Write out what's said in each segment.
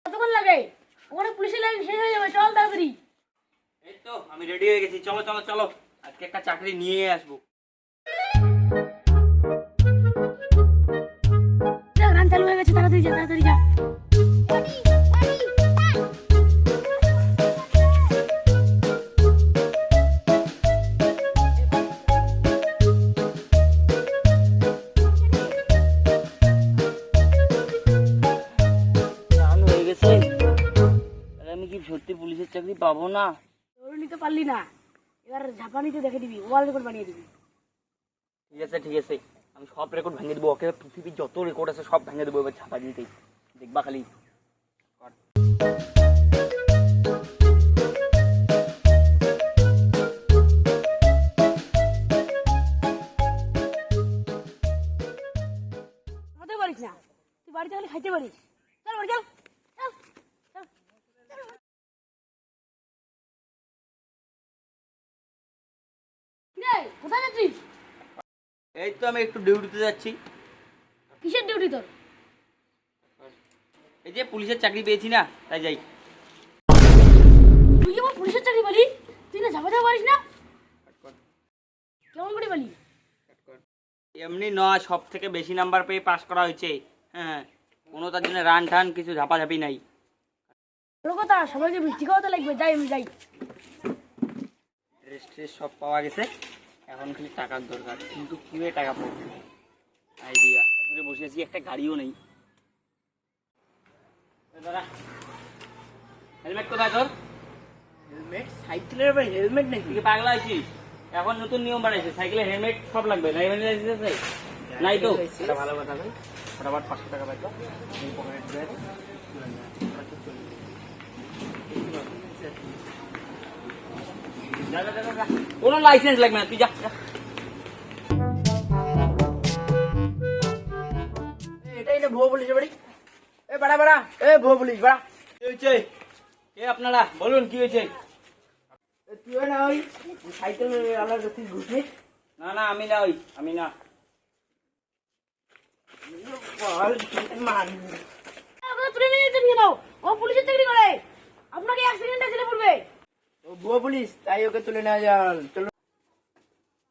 কতক্ষণ লাগে? ওখানে পুলিশের লাইন শেষ হয়ে যাবে, চল তাড়াতাড়ি। এই তো আমি রেডি হয়ে গেছি, চলো চলো চলো, আজকে একটা চাকরি নিয়ে আসবো। রান চালু হয়ে গেছে, তাড়াতাড়ি যা, তাড়াতাড়ি যা। রান হয়ে গেছে, তাহলে আমি কি সত্যি পুলিশের চাকরি পাবো না? তোর নিতে পারলি না, এবার ঝাপানিতে দেখে দিবি, ওয়ার্ল্ড রেকর্ড বানিয়ে দিবি। ঠিক আছে ঠিক আছে, আমি সব রেকর্ড ভেঙে দেবো, ওকে পৃথিবীর যত রেকর্ড আছে সব ভেঙে দেবো এবার ছাপা দিতেই, দেখবা খালি। খাতে পারিস না, তুই বাড়িতে খালি খাইতে পারিস। চল বাড়ি চল, চল, চল। কিরে, কোথায় যাচ্ছিস? এই তো আমি একটু ডিউটিতে যাচ্ছি। কিসের ডিউটি তোর? এই যে পুলিশের চাকরি পেয়েছি না, তাই যাই। তুই আমার পুলিশের চাকরি বলি, তুই না ঝাপাতে পারিস না? কেমন করে বলি? এমনি নয়, সব থেকে বেশি নাম্বার পেয়ে পাস করা হয়েছে। হ্যাঁ, কোনো তার জন্য রান টান কিছু ঝাপাঝাপি নাই। তোর কথা সবাইকে মিষ্টি খাওয়াতে লাগবে, যাই আমি যাই। ড্রেস ট্রেস সব পাওয়া গেছে, এখন খালি টাকার দরকার, কিন্তু কিভাবে টাকা পাবো আইডিয়া ধরে বসে আছি, একটা গাড়িও নেই। দাদা হেলমেট কোথায় তোর? হেলমেট? সাইকেলের আবার হেলমেট নেই? তুই পাগলা আছিস? এখন নতুন নিয়ম বানাইছে, সাইকেলে হেলমেট সব লাগবে, ড্রাইভিং লাইসেন্স আছে? নাই তো? এটা ভালো কথা ভাই, ফটাফট 500 টাকা পাইতো এই পকেটে ঢুকে দে। যা যা যা যা, কোনো লাইসেন্স লাগবে না, তুই যা যা। এটাই না ভুয়ো পুলিশ বাড়ি? এ বাড়া বাড়া, এ ভুয়ো পুলিশ বাড়া। কি হয়েছে? কে আপনারা? বলুন কি হয়েছে? তুই না ওই সাইকেল আলার কাছে ঘুষলি? না না, আমি না, আমি না। আপনারা তুলে নিয়ে যেতে নিয়ে দাও, ও পুলিশের চাকরি করে, আপনাকে অ্যাক্সিডেন্টে জেলে পড়বে। ও ভুয়ো পুলিশ, তাই ওকে তুলে নেওয়া যান। চলো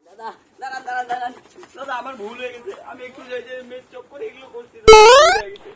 দাদা দাঁড়ান দাঁড়ান দাঁড়ান, দাদা আমার ভুল হয়ে গেছে, আমি একটু মেয়ে চোখ করে এগুলো করছি, দাদা, ভুল হয়ে গেছে।